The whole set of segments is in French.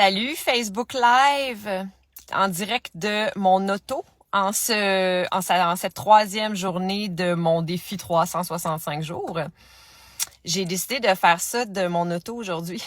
Salut Facebook Live en direct de mon auto en cette troisième journée de mon défi 365 jours. J'ai décidé de faire ça de mon auto aujourd'hui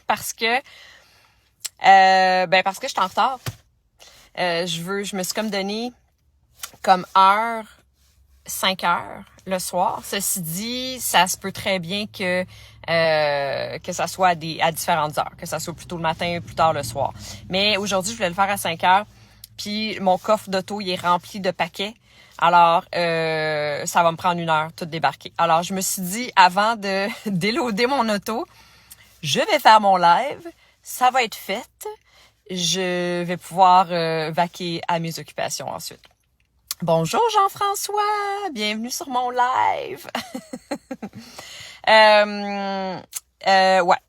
parce que parce que je suis en retard. Je me suis comme donné comme heure 5 heures le soir. Ceci dit, ça se peut très bien que ça soit à différentes heures, que ça soit plus tôt le matin ou plus tard le soir. Mais aujourd'hui, je voulais le faire à 5 heures. Puis mon coffre d'auto, il est rempli de paquets. Alors, ça va me prendre 1 heure tout débarquer. Alors, je me suis dit, avant de déloader mon auto, je vais faire mon live. Ça va être fait. Je vais pouvoir vaquer à mes occupations ensuite. Bonjour Jean-François, bienvenue sur mon live.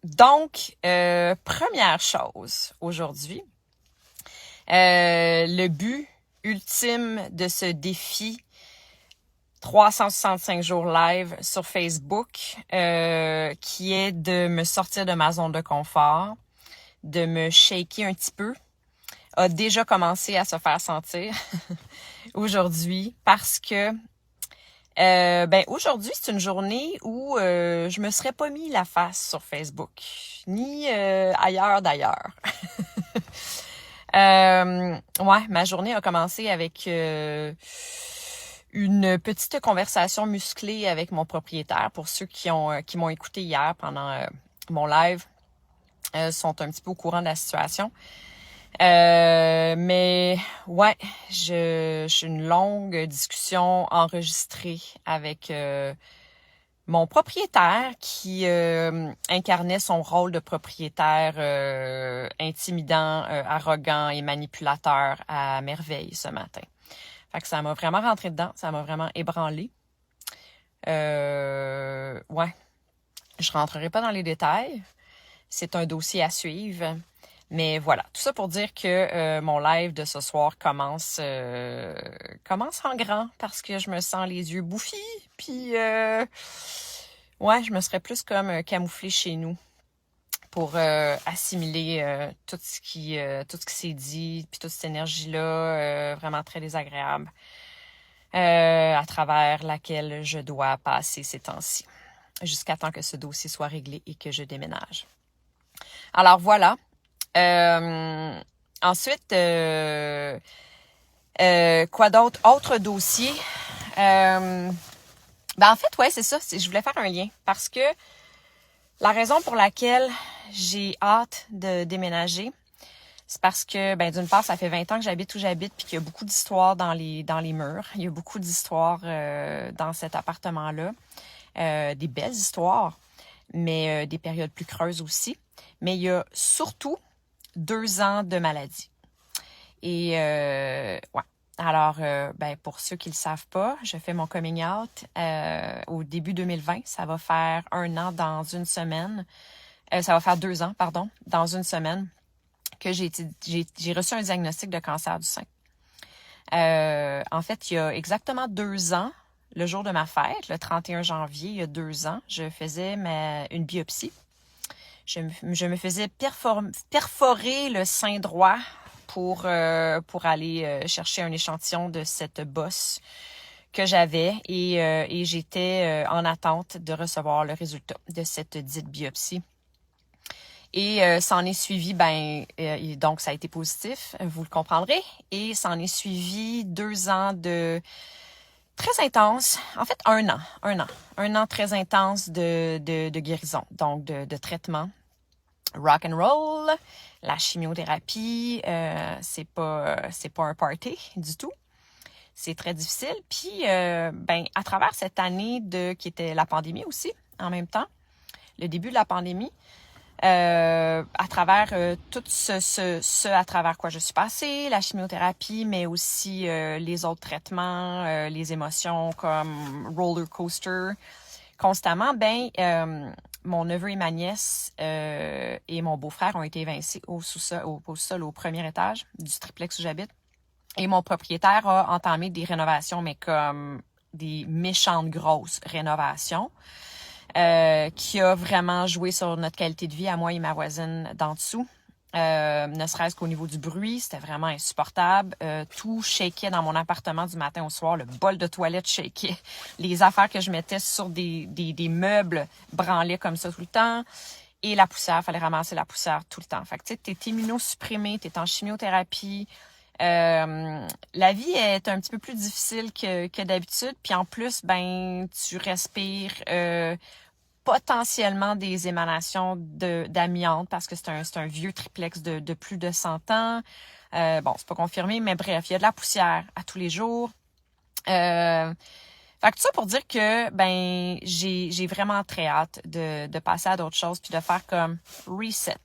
Donc, première chose aujourd'hui, le but ultime de ce défi 365 jours live sur Facebook, qui est de me sortir de ma zone de confort, de me shaker un petit peu, a déjà commencé à se faire sentir aujourd'hui parce que aujourd'hui, c'est une journée où je me serais pas mis la face sur Facebook, ni ailleurs d'ailleurs. Ma journée a commencé avec une petite conversation musclée avec mon propriétaire. Pour ceux qui m'ont écouté hier pendant mon live, sont un petit peu au courant de la situation. J'ai une longue discussion enregistrée avec mon propriétaire qui incarnait son rôle de propriétaire intimidant, arrogant et manipulateur à merveille ce matin. Fait que ça m'a vraiment rentré dedans, ça m'a vraiment ébranlé. Je rentrerai pas dans les détails. C'est un dossier à suivre. Mais voilà, tout ça pour dire que mon live de ce soir commence en grand parce que je me sens les yeux bouffis. Puis, je me serais plus comme camouflée chez nous pour assimiler tout ce qui s'est dit, puis toute cette énergie-là vraiment très désagréable à travers laquelle je dois passer ces temps-ci, jusqu'à temps que ce dossier soit réglé et que je déménage. Alors voilà. Ensuite, quoi d'autre? Autre dossier. C'est ça. Je voulais faire un lien parce que la raison pour laquelle j'ai hâte de déménager, c'est parce que, d'une part, ça fait 20 ans que j'habite où j'habite puis qu'il y a beaucoup d'histoires dans les murs. Il y a beaucoup d'histoires dans cet appartement-là. Des belles histoires, mais des périodes plus creuses aussi. Mais il y a surtout 2 ans de maladie. Et Alors, pour ceux qui le savent pas, je fais mon coming out au début 2020. Ça va faire 1 an dans une semaine. Ça va faire 2 ans, pardon, dans une semaine que j'ai reçu un diagnostic de cancer du sein. En fait, il y a exactement 2 ans, le jour de ma fête, le 31 janvier, il y a 2 ans, je faisais une biopsie. Je me faisais perforer le sein droit pour aller chercher un échantillon de cette bosse que j'avais et j'étais en attente de recevoir le résultat de cette dite biopsie. Et s'en est suivi, donc ça a été positif, vous le comprendrez, et s'en est suivi 2 ans de très intense, en fait 1 an très intense de guérison, donc de traitement. Rock and roll, la chimiothérapie, c'est pas un party du tout. C'est très difficile. Puis, à travers cette année qui était la pandémie aussi, en même temps, le début de la pandémie, à travers tout ce à travers quoi je suis passée, la chimiothérapie, mais aussi les autres traitements, les émotions comme roller coaster, constamment, mon neveu et ma nièce et mon beau-frère ont été évincés au sous-sol, au premier étage du triplex où j'habite. Et mon propriétaire a entamé des rénovations, mais comme des méchantes grosses rénovations, qui a vraiment joué sur notre qualité de vie à moi et ma voisine d'en dessous. Ne serait-ce qu'au niveau du bruit, c'était vraiment insupportable. Tout shakeait dans mon appartement du matin au soir. Le bol de toilette shakeait. Les affaires que je mettais sur des meubles branlaient comme ça tout le temps. Et la poussière, fallait ramasser la poussière tout le temps. Fait que tu sais, t'es immunosupprimé, t'es en chimiothérapie. La vie est un petit peu plus difficile que d'habitude. Puis en plus, ben tu respires potentiellement des émanations d'amiante parce que c'est un vieux triplex de plus de 100 ans. Bon, c'est pas confirmé, mais bref, il y a de la poussière à tous les jours. Fait que tout ça pour dire que ben j'ai vraiment très hâte de passer à d'autres choses puis de faire comme reset.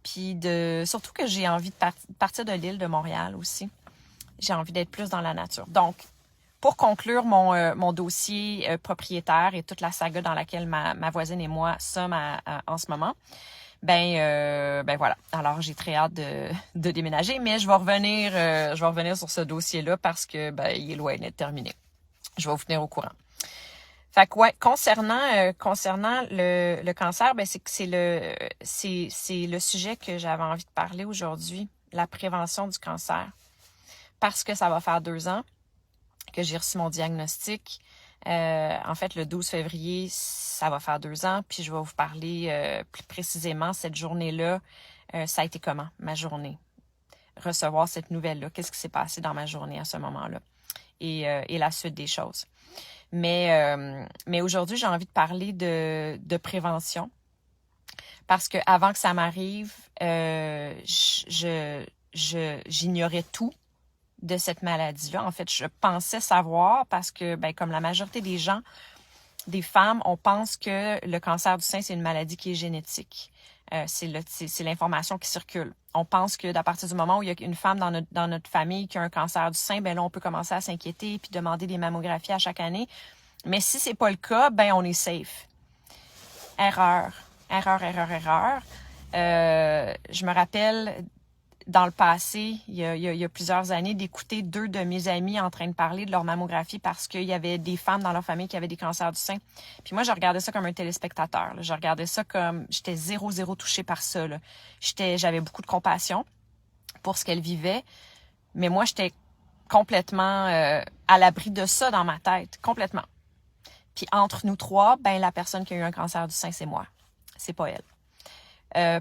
Puis surtout que j'ai envie de partir de l'île de Montréal aussi. J'ai envie d'être plus dans la nature. Donc, pour conclure mon dossier propriétaire et toute la saga dans laquelle ma voisine et moi sommes en ce moment, ben voilà. Alors, j'ai très hâte de déménager, mais je vais revenir sur ce dossier-là parce que ben il est loin d'être terminé. Je vais vous tenir au courant. Fait que ouais, concernant le cancer, ben c'est le sujet que j'avais envie de parler aujourd'hui, la prévention du cancer, parce que ça va faire 2 ans que j'ai reçu mon diagnostic. En fait, le 12 février, ça va faire 2 ans, puis je vais vous parler plus précisément cette journée-là. Ça a été comment, ma journée? Recevoir cette nouvelle-là, qu'est-ce qui s'est passé dans ma journée à ce moment-là? Et la suite des choses. Mais aujourd'hui, j'ai envie de parler de prévention parce que avant que ça m'arrive, j'ignorais tout de cette maladie-là. En fait, je pensais savoir parce que, ben, comme la majorité des gens, des femmes, on pense que le cancer du sein, c'est une maladie qui est génétique. C'est l'information qui circule. On pense que à partir du moment où il y a une femme dans notre famille qui a un cancer du sein, ben là, on peut commencer à s'inquiéter puis demander des mammographies à chaque année. Mais si c'est pas le cas, ben on est safe. Erreur. Je me rappelle dans le passé, il y a plusieurs années, d'écouter 2 de mes amis en train de parler de leur mammographie parce qu'il y avait des femmes dans leur famille qui avaient des cancers du sein. Puis moi, je regardais ça comme un téléspectateur. Là. Je regardais ça comme... J'étais zéro touchée par ça. Là. J'avais beaucoup de compassion pour ce qu'elles vivaient. Mais moi, j'étais complètement à l'abri de ça dans ma tête. Complètement. Puis entre nous 3, ben la personne qui a eu un cancer du sein, c'est moi. C'est pas elle.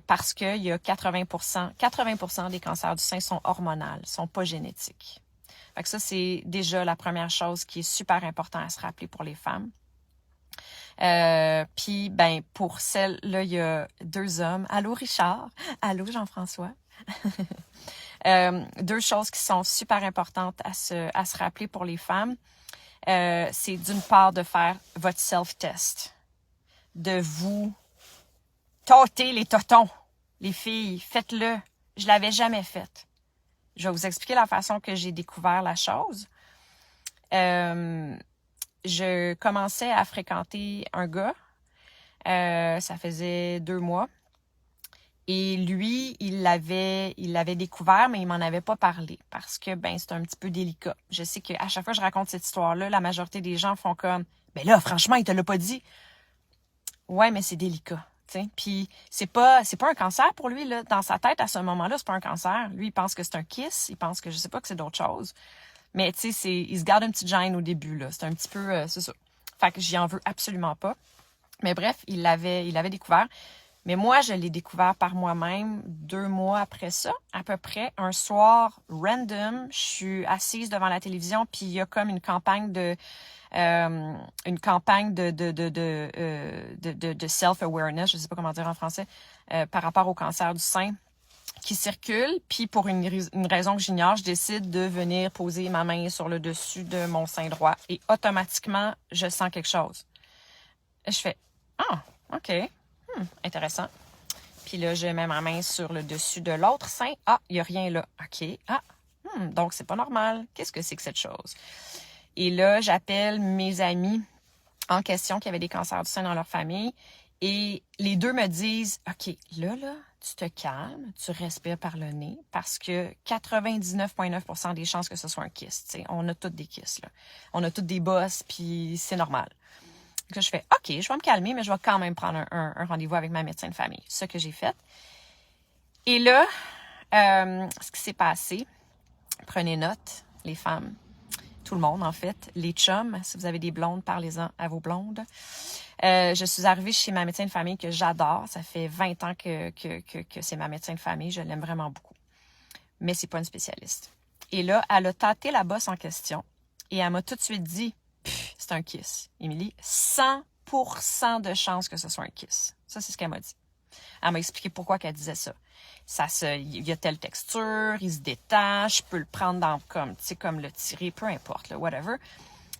Parce qu'il y a 80% des cancers du sein sont hormonaux, sont pas génétiques. Fait que ça, c'est déjà la première chose qui est super important à se rappeler pour les femmes. Puis, ben, pour celle-là, il y a 2 hommes. Allô, Richard? Allô, Jean-François? 2 choses qui sont super importantes à se rappeler pour les femmes. C'est d'une part de faire votre self-test. De vous tâter les totons. Les filles, faites-le. Je l'avais jamais fait. Je vais vous expliquer la façon que j'ai découvert la chose. Je commençais à fréquenter un gars. Ça faisait 2 mois. Et lui, il l'avait découvert, mais il m'en avait pas parlé parce que, ben, c'est un petit peu délicat. Je sais qu'à chaque fois que je raconte cette histoire-là, la majorité des gens font comme, ben là, franchement, il te l'a pas dit. Ouais, mais c'est délicat. T'sais. Puis c'est pas un cancer pour lui là, dans sa tête à ce moment-là, c'est pas un cancer. Lui, il pense que c'est un kiss, il pense que je sais pas que c'est d'autre chose. Mais tu sais, il se garde une petite gêne au début là, c'est un petit peu c'est ça. Fait que j'y en veux absolument pas. Mais bref, il l'avait découvert. Mais moi, je l'ai découvert par moi-même 2 mois après ça, à peu près. Un soir random, je suis assise devant la télévision, puis il y a comme une campagne de self-awareness, je sais pas comment dire en français, par rapport au cancer du sein qui circule. Puis pour une raison que j'ignore, je décide de venir poser ma main sur le dessus de mon sein droit et automatiquement, je sens quelque chose. Et je fais « Ah, OK. Intéressant. » Puis là, je mets ma main sur le dessus de l'autre sein. Ah, il n'y a rien là. OK. Ah, donc c'est pas normal. Qu'est-ce que c'est que cette chose? Et là, j'appelle mes amis en question qui avaient des cancers du sein dans leur famille. Et les 2 me disent, OK, là, tu te calmes, tu respires par le nez parce que 99,9% des chances que ce soit un kyste. T'sais. On a toutes des kystes, là. On a toutes des bosses, puis c'est normal. Donc là, je fais, OK, je vais me calmer, mais je vais quand même prendre un rendez-vous avec ma médecin de famille. Ce que j'ai fait. Et là, ce qui s'est passé, prenez note, les femmes, tout le monde en fait, les chums, si vous avez des blondes, parlez-en à vos blondes. Je suis arrivée chez ma médecin de famille que j'adore. Ça fait 20 ans que c'est ma médecin de famille. Je l'aime vraiment beaucoup. Mais c'est pas une spécialiste. Et là, elle a tâté la bosse en question et elle m'a tout de suite dit « C'est un kiss. Émilie, 100% de chance que ce soit un kiss. » Ça, c'est ce qu'elle m'a dit. Elle m'a expliqué pourquoi qu'elle disait ça. Il y a telle texture, il se détache, je peux le prendre dans comme le tirer, peu importe, là, whatever.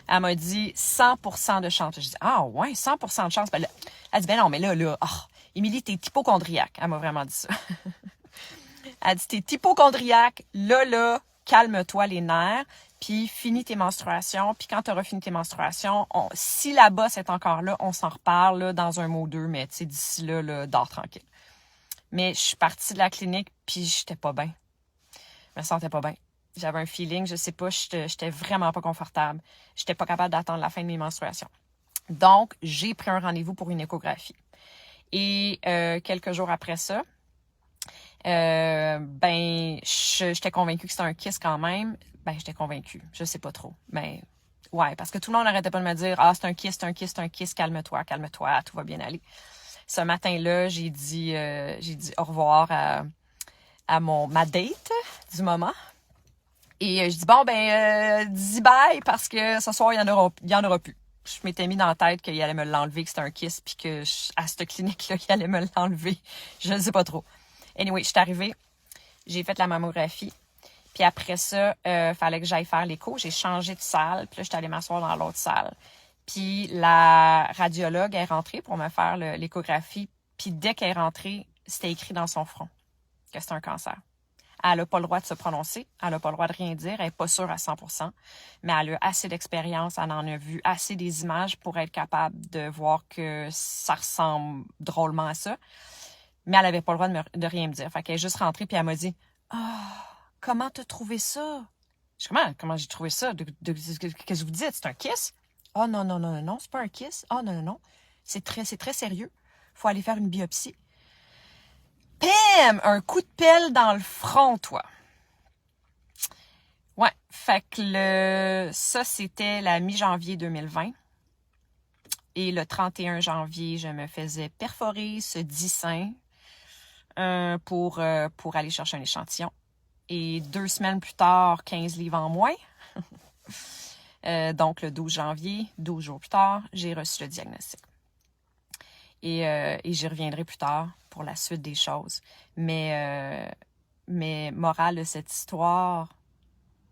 Elle m'a dit 100% de chance. Je dis, ah ouais, 100% de chance. Ben là, elle dit, ben non, mais là, Émilie, t'es hypochondriaque. Elle m'a vraiment dit ça. Elle dit, t'es hypochondriaque, là, calme-toi les nerfs, puis finis tes menstruations, puis quand tu auras fini tes menstruations, si la bosse est encore là, on s'en reparle là, dans un mot ou deux, mais tu sais, d'ici là, dors tranquille. Mais je suis partie de la clinique, puis j'étais pas bien. Je me sentais pas bien. J'avais un feeling, je sais pas, j'étais vraiment pas confortable. J'étais pas capable d'attendre la fin de mes menstruations. Donc, j'ai pris un rendez-vous pour une échographie. Et quelques jours après ça, j'étais convaincue que c'était un kiss quand même. Ben, j'étais convaincue. Je sais pas trop. Mais ouais, parce que tout le monde n'arrêtait pas de me dire, ah, c'est un kiss, calme-toi, tout va bien aller. Ce matin-là, j'ai dit au revoir à ma date du moment. Et je dis, dis bye parce que ce soir, il y en aura plus. Je m'étais mis dans la tête qu'il allait me l'enlever, que c'était un kiss, puis que à cette clinique-là, qu'il allait me l'enlever. Je ne sais pas trop. Anyway, je suis arrivée, j'ai fait la mammographie. Puis après ça, fallait que j'aille faire l'écho. J'ai changé de salle, puis là, j'étais allée m'asseoir dans l'autre salle. Puis la radiologue est rentrée pour me faire l'échographie. Puis dès qu'elle est rentrée, c'était écrit dans son front que c'était un cancer. Elle n'a pas le droit de se prononcer, elle n'a pas le droit de rien dire, elle n'est pas sûre à 100%, mais elle a assez d'expérience, elle en a vu assez des images pour être capable de voir que ça ressemble drôlement à ça. Mais elle n'avait pas le droit de rien me dire. Fait qu'elle est juste rentrée puis elle m'a dit « Ah, comment t'as trouvé ça? » Je dis « Comment j'ai trouvé ça? Qu'est-ce que vous dites? C'est un kiss? » « Oh non, c'est pas un kiss. Oh non. C'est très sérieux. Faut aller faire une biopsie. » Pam! Un coup de pelle dans le front, toi. Ouais, fait que ça, c'était la mi-janvier 2020. Et le 31 janvier, je me faisais perforer ce 10 sein pour aller chercher un échantillon. Et 2 semaines plus tard, 15 livres en moins. Donc, le 12 janvier, 12 jours plus tard, j'ai reçu le diagnostic. Et j'y reviendrai plus tard pour la suite des choses. Mais morale de cette histoire,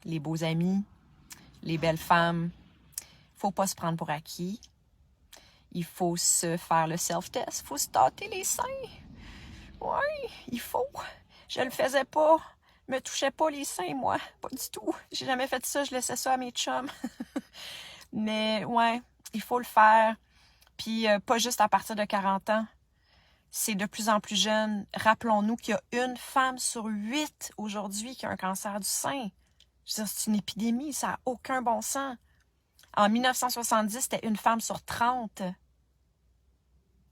les beaux amis, les belles femmes, faut pas se prendre pour acquis. Il faut se faire le self-test, il faut se tâter les seins. Oui, il faut. Je le faisais pas. Me touchais pas les seins, moi. Pas du tout. J'ai jamais fait ça, je laissais ça à mes chums. Mais ouais, il faut le faire. Puis pas juste à partir de 40 ans. C'est de plus en plus jeune. Rappelons-nous qu'il y a 1 femme sur 8 aujourd'hui qui a un cancer du sein. Je veux dire, c'est une épidémie, ça n'a aucun bon sens. En 1970, c'était 1 femme sur 30.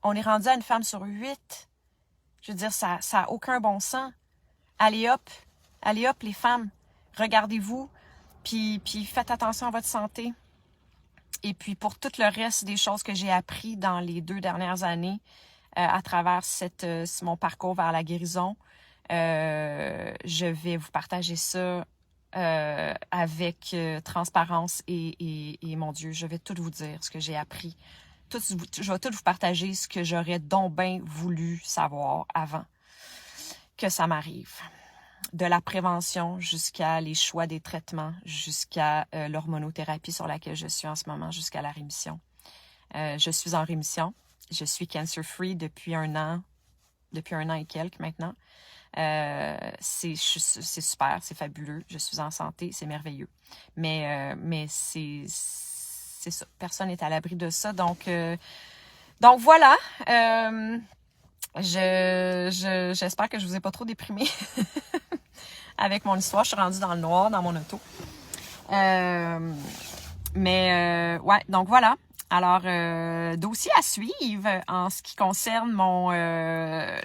On est rendu à 1 femme sur 8. Je veux dire, ça n'a aucun bon sens. Allez hop, les femmes, regardez-vous, puis faites attention à votre santé. Et puis pour tout le reste des choses que j'ai appris dans les 2 dernières années, à travers mon parcours vers la guérison, je vais vous partager ça avec transparence et mon Dieu, je vais tout vous dire, ce que j'ai appris. Je vais tout vous partager ce que j'aurais donc bien voulu savoir avant que ça m'arrive. De la prévention jusqu'à les choix des traitements, jusqu'à l'hormonothérapie sur laquelle je suis en ce moment, jusqu'à la rémission. Je suis en rémission. Je suis cancer-free depuis 1 an et quelques maintenant. C'est super, c'est fabuleux. Je suis en santé, c'est merveilleux. Mais c'est ça. Personne n'est à l'abri de ça. Donc voilà. J'espère que je vous ai pas trop déprimé avec mon histoire. Je suis rendue dans le noir dans mon auto. Ouais, donc voilà. Alors, dossier à suivre en ce qui concerne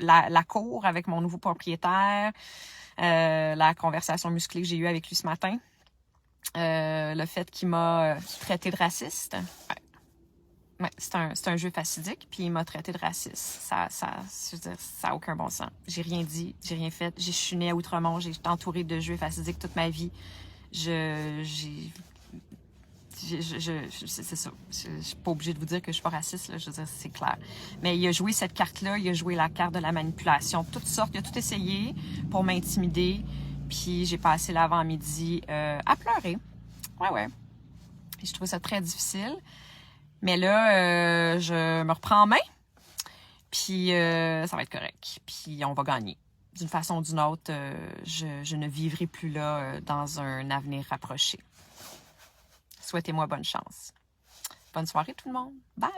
la cour avec mon nouveau propriétaire, la conversation musclée que j'ai eue avec lui ce matin, le fait qu'il m'a traité de raciste. Ouais, c'est un jeu fastidique, puis il m'a traité de raciste. Je veux dire, ça a aucun bon sens. J'ai rien dit, j'ai rien fait. Je suis née à Outremont, j'ai été entourée de jeux fastidiques toute ma vie. C'est ça. Je suis pas obligée de vous dire que je suis pas raciste, là. Je veux dire, c'est clair. Mais il a joué cette carte-là, il a joué la carte de la manipulation, de toutes sortes. Il a tout essayé pour m'intimider. Puis j'ai passé l'avant-midi à pleurer. Ouais. Et je trouvais ça très difficile. Mais là, je me reprends en main, puis ça va être correct. Puis on va gagner. D'une façon ou d'une autre, je ne vivrai plus là dans un avenir rapproché. Souhaitez-moi bonne chance. Bonne soirée tout le monde. Bye!